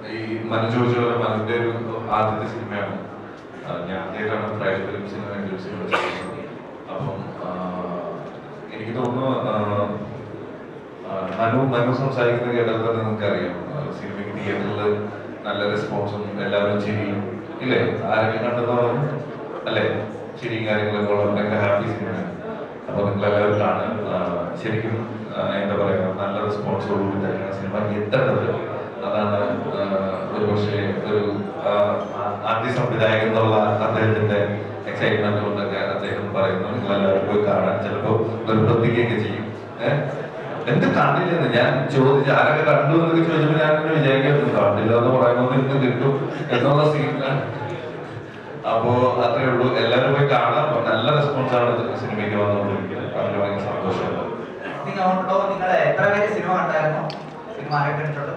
ഈ മനു ചോദിച്ച പോലെ മനുവിന്റെ ഒരു ആദ്യത്തെ സിനിമയാണ്. ഞാൻ ആദ്യമായിട്ടാണ് പ്രൈവറ്റ് ഫിലിംസിന് വേണ്ടി ഒരു സിനിമ ചെയ്യുന്നത്. അപ്പം എനിക്ക് തോന്നുന്നു മനു സംസാരിക്കുന്നത് കേട്ടാൽ തന്നെ നിങ്ങൾക്കറിയാം, സിനിമയ്ക്ക് തിയേറ്ററിൽ നല്ല റെസ്പോൺസും എല്ലാവരും ചിരിയും ഇല്ലേ, ആരെങ്കിലും കണ്ടെന്നോളും അല്ലേ, ചിരിയും കാര്യങ്ങളൊക്കെ ഉള്ള ഭയങ്കര ഹാപ്പി സിനിമയാണ്. അപ്പോൾ നിങ്ങളെല്ലാവരും കാണാൻ ശരിക്കും എന്താ പറയുക, നല്ല റെസ്പോൺസോടുകൂടി തന്നെയാണ് സിനിമ എത്തേണ്ടത്. അതാണ് ഒരു പക്ഷേ ഒരു ആദ്യ സംവിധായകൻ എന്നുള്ള അദ്ദേഹത്തിന്റെ എക്സൈറ്റ്മെന്റ് കൊണ്ടൊക്കെ അദ്ദേഹം പറയുന്നു. നിങ്ങളെല്ലാവരും പോയി കാണാൻ ചിലപ്പോൾ ഒരു പ്രതികയൊക്കെ ചെയ്യും. എന്ത് കണ്ടില്ലെന്ന് ഞാൻ ചോദിച്ചു, ആരൊക്കെ കണ്ടു എന്നൊക്കെ ചോദിച്ചപ്പോൾ ഞാൻ അങ്ങനെ വിചാരിക്കുന്നു, കണ്ടില്ല എന്ന് പറയുന്നത് ഇന്ന് കിട്ടും എന്നുള്ള സീനാണ്. അപ്പോ അത്രേ ഉള്ളൂ, എല്ലാവരും പോയി കാണാം. നല്ല റെസ്പോൺസാണ് സിനിമയ്ക്ക് വന്നുകൊണ്ടിരിക്കുന്നത്. അതിന് ഭയങ്കര സന്തോഷമുണ്ട്. നിങ്ങൾ എത്ര പേര് സിനിമ കണ്ടായിരുന്നു? സിനിമ കണ്ടിട്ടുള്ളത്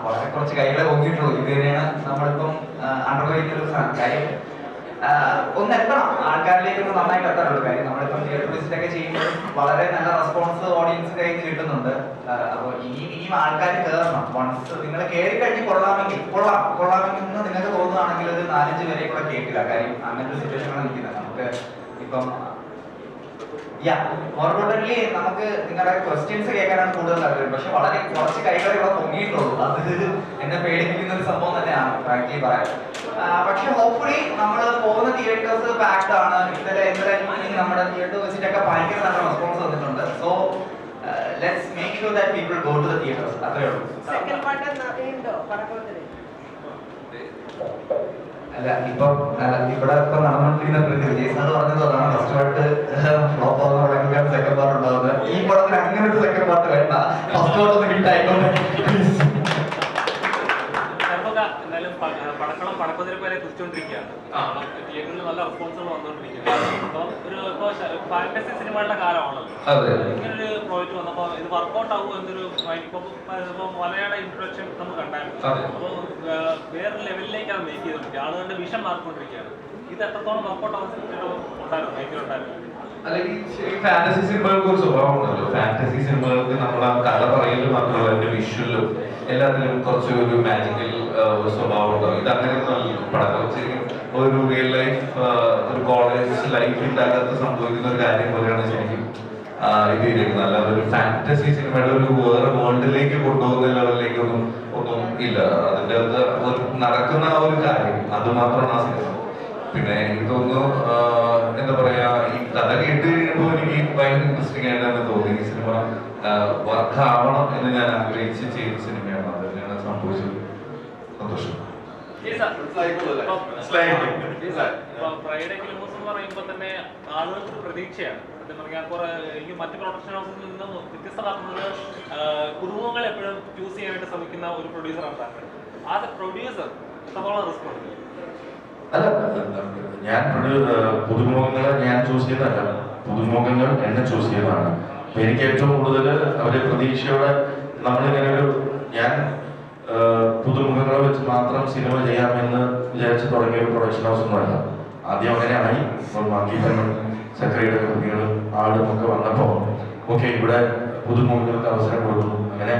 വളരെ കുറച്ച് കൈകളെ പൊങ്ങിയിട്ടുള്ളൂ. ഇത് തന്നെയാണ് നമ്മളിപ്പം അണ്ടർഗോയിങ് ഒരു കാര്യം. ഒന്ന് എത്തണം, ആൾക്കാരിലേക്ക് ഒന്ന് നന്നായിട്ട് എത്താറുള്ളൂ കാര്യം. നമ്മളിപ്പം തിയേറ്റർ വിസിറ്റ് ഒക്കെ ചെയ്യുമ്പോൾ വളരെ നല്ല റെസ്പോൺസ് ഓഡിയൻസ് കയ്യിൽ നിന്ന് കിട്ടുന്നുണ്ട്. അപ്പോൾ ഇനിയും ആൾക്കാർ കയറണം. വൺസ് നിങ്ങൾ കയറി കഴിഞ്ഞ് കൊള്ളാമെങ്കിൽ എന്ന് നിങ്ങൾക്ക് തോന്നുകയാണെങ്കിൽ ഒരു 4-5 പേരെ കൂടെ കേൾക്കില്ല. കാര്യം അങ്ങനത്തെ സിറ്റുവേഷനാണ് നിൽക്കുന്നത്. നമുക്ക് ഇപ്പം മോർബോട്ടലി നമുക്ക് നിങ്ങളുടെ ക്വസ്റ്റ്യൻസ് കേൾക്കാനാണ് കൂടുതൽ താല്പര്യം. പക്ഷെ വളരെ കുറച്ച് കൈകളെ ഇവിടെ പൊങ്ങിയിട്ടുള്ളൂ. അത് എന്നെ പേടിപ്പിക്കുന്ന ഒരു സംഭവം തന്നെയാണ് ഫ്രാങ്ക്ലി പറയാൻ. പക്ഷെ ഹോപ്പ്ഫുള്ളി നമ്മൾ പോകുന്ന തിയേറ്റേഴ്സ് പാക്ഡ് ആണ്. ഇന്നലെ നമ്മുടെ തിയേറ്റർ വിസിറ്റ് ഒക്കെ ഭയങ്കര നല്ല റെസ്പോൺസ് വന്നിട്ടുണ്ട്. So let's make sure that people go to the theatres. അത്രേ ഉള്ളൂ. അല്ല ഇപ്പം ഇവിടെ ഇപ്പൊ നടന്നുകൊണ്ടിരിക്കുന്ന വിജയ് സാർ പറഞ്ഞത് അതാണ്, ഫസ്റ്റ് പാർട്ട് ഫ്ലോപ്പ് ആവുന്ന സെക്കൻഡ് പാർട്ട് ഉണ്ടാവുന്നത്. ഈ പടത്തിന് അങ്ങനെ ഒരു സെക്കൻഡ് പാർട്ട് വേണ്ട, ഫസ്റ്റ് പാർട്ട് ഒന്ന് ഹിറ്റ് ആയിക്കോട്ടെ. പടക്കളം പടക്കത്തിനെ പോലെ കുറിച്ചുകൊണ്ടിരിക്കുകയാണ്. തിയേറ്ററിൽ നല്ല റെസ്പോൺസുകൾ വന്നുകൊണ്ടിരിക്കുകയാണ്. അപ്പോൾ ഒരു ഫാന്റസി സിനിമകളുടെ കാലമാണല്ലോ. ഇങ്ങനൊരു പ്രോജക്റ്റ് വന്നപ്പോൾ ഇത് വർക്ക്ഔട്ട് ആകുമോ എന്നൊരു ഇപ്പോൾ മലയാള ഇൻട്രൊഡക്ഷൻ നമ്മൾ കണ്ടായിരുന്നു. അപ്പോൾ വേറെ ലെവലിലേക്കാണ് മേക്ക് ചെയ്തിട്ടുണ്ട്. ആളുകളുടെ വിഷൻ മാറിക്കൊണ്ടിരിക്കുകയാണ്. ഇത് എത്രത്തോളം വർക്ക്ഔട്ട് ആവുന്നുണ്ടായിരുന്നു മേക്കിലുണ്ടായിരുന്നു? അല്ലെങ്കിൽ ഫാന്റസി സിനിമകൾക്ക് ഒരു സ്വഭാവമുണ്ടല്ലോ. ഫാന്റസി സിനിമകൾക്ക് നമ്മൾ ആ കഥ പറയലും മാത്രമല്ല, അതിന്റെ വിഷ്വലും എല്ലാത്തിലും കുറച്ച് ഒരു മാജിക്കൽ സ്വഭാവം ഉണ്ടാവും. ഇത് അങ്ങനെയൊന്നും പടക്കം ശരിക്കും ഒരു റിയൽ ലൈഫ് ഒരു കോളേജ് ലൈഫിൻ്റെ അകത്ത് സംഭവിക്കുന്ന ഒരു കാര്യം പോലെയാണ് ശരിക്കും ഇത് ഇരിക്കുന്നത്. അല്ലാതെ ഒരു ഫാന്റസി സിനിമയുടെ ഒരു വേറെ വേൾഡിലേക്ക് കൊണ്ടുപോകുന്ന ലെവലിലേക്കൊന്നും ഇല്ല. അതിൻ്റെ അകത്ത് നടക്കുന്ന ആ ഒരു കാര്യം അത് മാത്രമാണ് ആ സിനിമ. പിന്നെ എനിക്ക് തോന്നുന്നു എന്താ പറയാ, ഈ കഥ കേട്ട് കഴിയുമ്പോൾ എനിക്ക് ഭയങ്കര ഇൻട്രസ്റ്റിംഗ് ആയിട്ടാണ് തോന്നി. ഈ സിനിമ വർക്ക് ആവണം എന്ന് ഞാൻ ആഗ്രഹിച്ച് ചെയ്ത സിനിമയാണ്. അത് തന്നെയാണ് സംഭവിച്ചത്. സന്തോഷം. ഫ്രൈഡേ ഫിലിംസ് എന്ന് പറയുമ്പോൾ തന്നെ ആളുകൾക്ക് പ്രതീക്ഷയാണ്. സത്യം പറഞ്ഞാൽ എനിക്ക് മറ്റ് പ്രൊഡക്ഷൻ ഹൗസിൽ നിന്നും വ്യത്യസ്തമാക്കുന്നത് കുടുംബങ്ങൾ എപ്പോഴും ചൂസ് ചെയ്യാനായിട്ട് ശ്രമിക്കുന്ന ഒരു പ്രൊഡ്യൂസറാണ് താങ്കൾ. ആ പ്രൊഡ്യൂസർ എത്രത്തോളം റിസ്ക് ഉണ്ട്? അല്ല, ഞാൻ പുതുമുഖങ്ങളെ ഞാൻ ചൂസ് ചെയ്തതല്ല, പുതുമുഖങ്ങൾ എന്നെ ചൂസ് ചെയ്തതാണ്. എനിക്ക് ഏറ്റവും കൂടുതൽ അവരെ പ്രതീക്ഷയോടെ നമ്മളിങ്ങനെ ഞാൻ പുതുമുഖങ്ങളെ വെച്ച് മാത്രം സിനിമ ചെയ്യാമെന്ന് വിചാരിച്ച് തുടങ്ങിയ ഒരു പ്രൊഡക്ഷൻ ഹൗസ് ഒന്നുമല്ല. ആദ്യം അങ്ങനെയായി. മാങ്കിപ്പനും സെക്രട്ടറിയുടെ കുട്ടികളും ആളും ഒക്കെ വന്നപ്പോൾ ഓക്കെ ഇവിടെ പുതുമുഖങ്ങൾക്ക് അവസരം കൊടുക്കുന്നു. അങ്ങനെ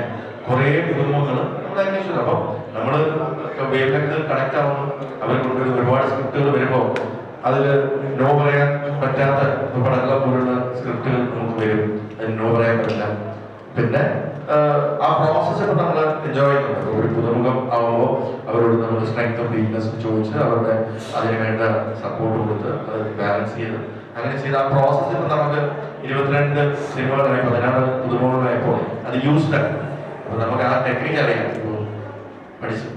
കുറേ പുതുമുഖങ്ങൾ നമ്മൾ അന്വേഷിച്ചു. അപ്പം നമ്മൾ വേവിലൊക്കെ കണക്ട് ആവുന്നു. അവർ കൊണ്ടുവരുന്ന ഒരുപാട് സ്ക്രിപ്റ്റുകൾ വരുമ്പോൾ അതിൽ നോ പറയാൻ പറ്റാത്ത പടങ്ങളെ പോലുള്ള സ്ക്രിപ്റ്റുകൾ നമുക്ക് വരും. അതിന് നോ പറയാൻ പറ്റില്ല. പിന്നെ ആ പ്രോസസ്സ് ഇപ്പം നമ്മൾ എൻജോയ് ചെയ്യുന്നുണ്ട്. ഒരു പുതുമുഖം ആവുമ്പോൾ അവരോട് നമ്മൾ സ്ട്രെങ്ത്തും വീക്ക്നെസ്സും ചോദിച്ച് അവരുടെ അതിന് വേണ്ട സപ്പോർട്ട് കൊടുത്ത് അത് ബാലൻസ് ചെയ്ത് അങ്ങനെ ചെയ്ത് ആ പ്രോസസ്സ് ഇപ്പം നമുക്ക് 22 സിനിമകളായി 16 പുതുമുഖങ്ങളായപ്പോൾ അത് യൂസ്ഡ് ആണ്. അപ്പോൾ നമുക്ക് ആ ടെക്നിക്ക് അറിയാം, പഠിച്ചു.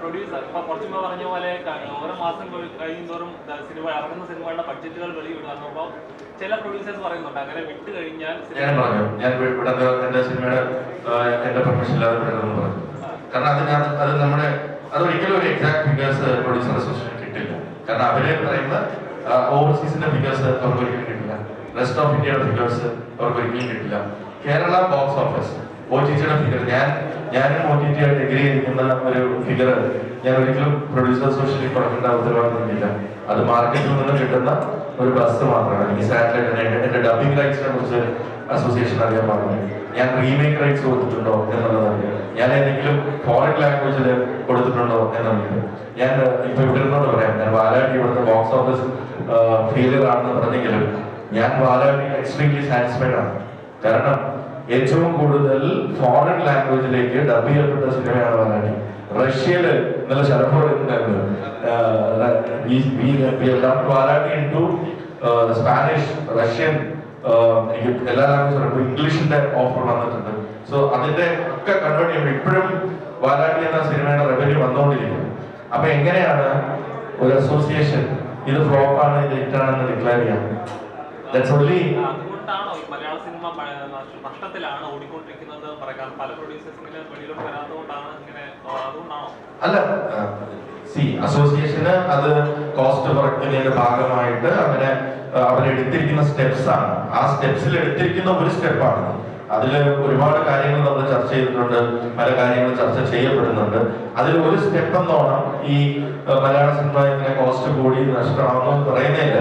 പ്രൊഡ്യൂസർ ഇപ്പൊ കുറച്ചുമ്പോ പറഞ്ഞ പോലെ ഓരോ മാസം കഴിയുന്നതോറും സിനിമ ഇറങ്ങുന്ന സിനിമകളുടെ ബഡ്ജറ്റുകൾ വെളിവിടുന്നു. അപ്പോൾ ചില പ്രൊഡ്യൂസേഴ്സ് പറയുന്നുണ്ട് അങ്ങനെ വിട്ട് കഴിഞ്ഞാൽ ഞാൻ പറഞ്ഞു എന്റെ സിനിമയുടെ എന്റെ പ്രൊഫഷനിലാണ് പറഞ്ഞു. കാരണം അത് നമ്മുടെ അതൊരിക്കലും ഒരു എക്സാക്ട് ഫിഗേഴ്സ് പ്രൊഡ്യൂസർ അസോസിയേഷൻ കിട്ടില്ല. കാരണം അവര് പറയുന്ന ഓവർസീസിന്റെ ഫിഗേഴ്സ് അവർക്ക് ഒരിക്കലും കിട്ടില്ല. റെസ്റ്റ് ഓഫ് ഇന്ത്യയുടെ ഫിഗേഴ്സ് അവർക്ക് ഒരിക്കലും കിട്ടില്ല. കേരള ബോക്സ് ഓഫീസ് OTT-യുടെ ഫിഗർ ഞാനും OTT ആയിട്ട് എഗ്രി ചെയ്തിരിക്കുന്ന ഒരു ഫിഗർ ഞാൻ ഒരിക്കലും പ്രൊഡ്യൂസർ അസോസിയേഷൻ കൊടുക്കേണ്ട ഉത്തരവാദിത്തമില്ല. അത് മാർക്കറ്റിൽ നിന്ന് കിട്ടുന്ന ഒരു ബസ് മാത്രമാണ്. എനിക്ക് സാറ്റലൈറ്റ് എന്റെ ഡബിംഗ് റൈറ്റ്സിനെ കുറിച്ച് അസോസിയേഷൻ അറിയാൻ പറഞ്ഞു. ഞാൻ റീമേക്ക് റൈറ്റ്സ് കൊടുത്തിട്ടുണ്ടോ എന്നുള്ളത്, ഞാൻ ഏതെങ്കിലും ഫോറിൻ ലാംഗ്വേജിൽ കൊടുത്തിട്ടുണ്ടോ എന്നുള്ളത്. ഞാൻ ഇപ്പൊ ഇവിടെ ഇരുന്നോട് പറയാം, ഞാൻ വാലാട്ടി ഇവിടുത്തെ ബോക്സ് ഓഫീസ് ഫെയിലിയർ ആണെന്ന് പറഞ്ഞെങ്കിലും ഞാൻ വാലാട്ടി എക്സ്ട്രീംലി സാറ്റിസ്ഫൈഡ് ആണ്. കാരണം ഏറ്റവും കൂടുതൽ ഫോറിൻ ലാംഗ്വേജിലേക്ക് ഡബ് ചെയ്യപ്പെട്ട സിനിമയാണ് വാലാട്ടി. റഷ്യയില് നല്ല ശരഫോടുണ്ടായിരുന്നു വാലാട്ടി ഇൻടു സ്പാനിഷ്, റഷ്യൻ, എനിക്ക് എല്ലാ ലാംഗ്വേജും ഇംഗ്ലീഷിന്റെ ഓഫർ വന്നിട്ടുണ്ട്. സോ അതിന്റെ ഒക്കെ കൺവേർട്ട് ചെയ്യുമ്പോൾ ഇപ്പോഴും വാലാട്ടി എന്ന സിനിമയുടെ റവന്യൂ വന്നുകൊണ്ടിരിക്കുന്നു. അപ്പൊ എങ്ങനെയാണ് ഒരു അസോസിയേഷൻ ഇത് ഫ്ലോപ്പാണ് ഇത് ഹിറ്റാണെന്ന് ഡിക്ലെയർ ചെയ്യാം? അതുകൊണ്ടാണോ ഈ മലയാള സിനിമ നഷ്ടത്തിലാണ് ഓടിക്കൊണ്ടിരിക്കുന്നത് പറയാൻ പല പ്രൊഡ്യൂസേഴ്സിന് വെളിയിലോട്ട് വരാത്തതുകൊണ്ടാണ് ഇങ്ങനെ, അതുകൊണ്ടാണോ? അല്ല, അസോസിയേഷന് അത് കോസ്റ്റ് കുറയ്ക്കുന്നതിന്റെ ഭാഗമായിട്ട് അങ്ങനെ അവരെടുത്തിരിക്കുന്ന സ്റ്റെപ്സ് ആണ്. ആ സ്റ്റെപ്സിൽ എടുത്തിരിക്കുന്ന ഒരു സ്റ്റെപ്പാണ്. അതിൽ ഒരുപാട് കാര്യങ്ങൾ നമ്മൾ ചർച്ച ചെയ്തിട്ടുണ്ട്, പല കാര്യങ്ങളും ചർച്ച ചെയ്യപ്പെടുന്നുണ്ട്. അതിൽ ഒരു സ്റ്റെപ്പ് എന്നോണം ഈ മലയാള സിനിമ ഇങ്ങനെ കോസ്റ്റ് കൂടി നഷ്ടമാണെന്ന് പറയുന്നില്ല,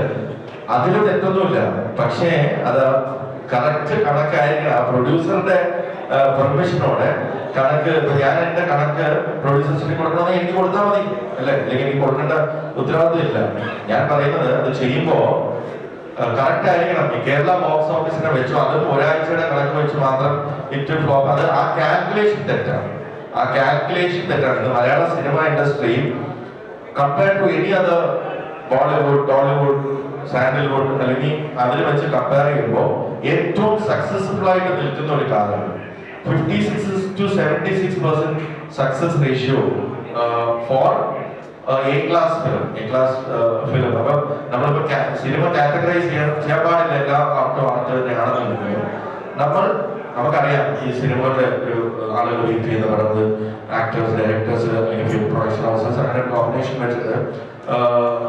അതിൽ തെറ്റൊന്നുമില്ല. പക്ഷേ അത് കറക്റ്റ് കണക്കായിരിക്കണം. ആ പ്രൊഡ്യൂസറുടെ പെർമിഷനോടെ കണക്ക്, ഞാൻ എന്റെ കണക്ക് പ്രൊഡ്യൂസേഴ്സിന് കൊടുക്കണമെങ്കിൽ എനിക്ക് കൊടുത്താൽ മതി അല്ലെ, അല്ലെങ്കിൽ എനിക്ക് കൊടുക്കേണ്ട ഉത്തരവാദിത്വം ഇല്ല. ഞാൻ പറയുന്നത് അത് ചെയ്യുമ്പോ കറക്റ്റ് ആയിരിക്കണം. ഈ കേരള ബോക്സ് ഓഫീസിനെ വെച്ചു അതും ഒരാഴ്ചയുടെ കണക്ക് വെച്ച് മാത്രം ഹിറ്റ് ഫ്ലോപ്പ്, അത് ആ കാൽക്കുലേഷൻ തെറ്റാണ്. ആ കാൽക്കുലേഷൻ തെറ്റാണ്. ഇന്ന് Malayala cinema industry compare to any other Bollywood, Tollywood, Sandalwood അല്ലെങ്കിൽ അതിൽ വെച്ച് കമ്പയർ ചെയ്യുമ്പോൾ ഏറ്റവും സക്സസ്ഫുൾ ആയിട്ട് നിൽക്കുന്ന ഒരു കാലമാണ്. 56 to 76% success ratio for a class film. അപ്പൊ നമ്മളിപ്പോ സിനിമ കാറ്റഗറൈസ് ചെയ്യാൻ പാടില്ല, എല്ലാ ആർട്ടും ആർട്ട് തന്നെയാണെന്നുണ്ടെങ്കിൽ നമുക്കറിയാം ഈ സിനിമകളുടെ ഒരു ആളുകൾ വെയിറ്റ് ചെയ്യുന്ന പറയുന്നത് ആക്ടേഴ്സ്, ഡയറക്ടേഴ്സ് അല്ലെങ്കിൽ ഫിലിം പ്രൊഡക്ഷൻ ഹൗസസ് അങ്ങനെ കോമ്പിനേഷൻ വെച്ചിട്ട്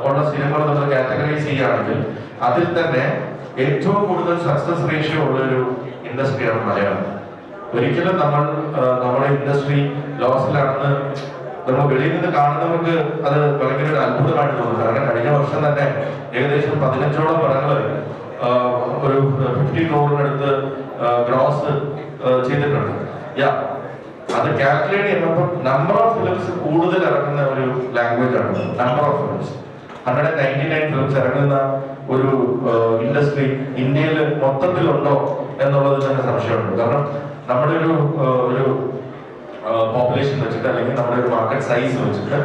ഉള്ള സിനിമകൾ നമ്മൾ കാറ്റഗറൈസ് ചെയ്യുകയാണെങ്കിൽ അതിൽ തന്നെ ഏറ്റവും കൂടുതൽ സക്സസ് റേഷ്യോ ഉള്ള ഒരു ഇൻഡസ്ട്രിയാണ് മലയാളം. ഒരിക്കലും നമ്മുടെ ഇൻഡസ്ട്രി ലോസിലാണെന്ന് നമ്മൾ വെളിയിൽ നിന്ന് കാണുന്നവർക്ക് അത് ഭയങ്കര ഒരു അത്ഭുതമായിട്ട് തോന്നും. കാരണം കഴിഞ്ഞ വർഷം തന്നെ ഏകദേശം 15ഓളം പടങ്ങൾ ഒരു 50 crore ഗ്രോസ് ചെയ്തിട്ടുണ്ട്. അത് കാൽക്കുലേറ്റ് ചെയ്യുമ്പോൾ നമ്പർ ഓഫ് ഫിലിംസ് കൂടുതൽ ഇറങ്ങുന്ന ഒരു ലാംഗ്വേജ് ആണ്. നമ്പർ ഓഫ് ഫിലിംസ് 199 ഫിലിംസ് ഇറങ്ങുന്ന ഒരു ഇൻഡസ്ട്രി ഇന്ത്യയിൽ മൊത്തത്തിലുണ്ടോ എന്നുള്ളത് തന്നെ സംശയമുണ്ട്. കാരണം നമ്മുടെ ഒരു പോപ്പുലേഷൻ വെച്ചിട്ട് അല്ലെങ്കിൽ നമ്മുടെ ഒരു മാർക്കറ്റ് സൈസ് വെച്ചിട്ട്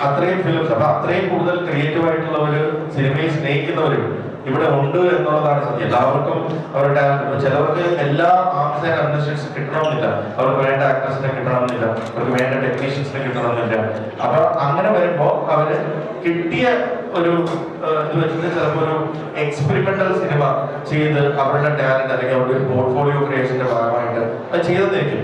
അത്രയും ഫിലിംസ്, അപ്പൊ അത്രയും കൂടുതൽ ക്രിയേറ്റീവ് ആയിട്ടുള്ളവര്, സിനിമയെ സ്നേഹിക്കുന്നവരും ഇവിടെ ഉണ്ട് എന്നുള്ളതാണ് സത്യം. എല്ലാവർക്കും അവരുടെ ചിലവർക്ക് എല്ലാ ആർട്സ് ആൻഡ് അഡ്മിനിസ്ട്രേഷൻ കിട്ടണമെന്നില്ല, അവർക്ക് വേണ്ട ആക്ടേഴ്സിനെ കിട്ടണമെന്നില്ല, അവർക്ക് വേണ്ട ടെക്നീഷ്യൻസിനെ കിട്ടണമെന്നില്ല. അപ്പൊ അങ്ങനെ വരുമ്പോ അവര് കിട്ടിയ ഒരു ഇത് വെച്ചിട്ട് ചിലപ്പോൾ ഒരു എക്സ്പെരിമെന്റൽ സിനിമ ചെയ്ത് അവരുടെ ടാലന്റ് അല്ലെങ്കിൽ അവരുടെ ഒരു പോർട്ട്ഫോളിയോ ക്രിയേഷന്റെ ഭാഗമായിട്ട് അത് ചെയ്തെന്നിരിക്കും.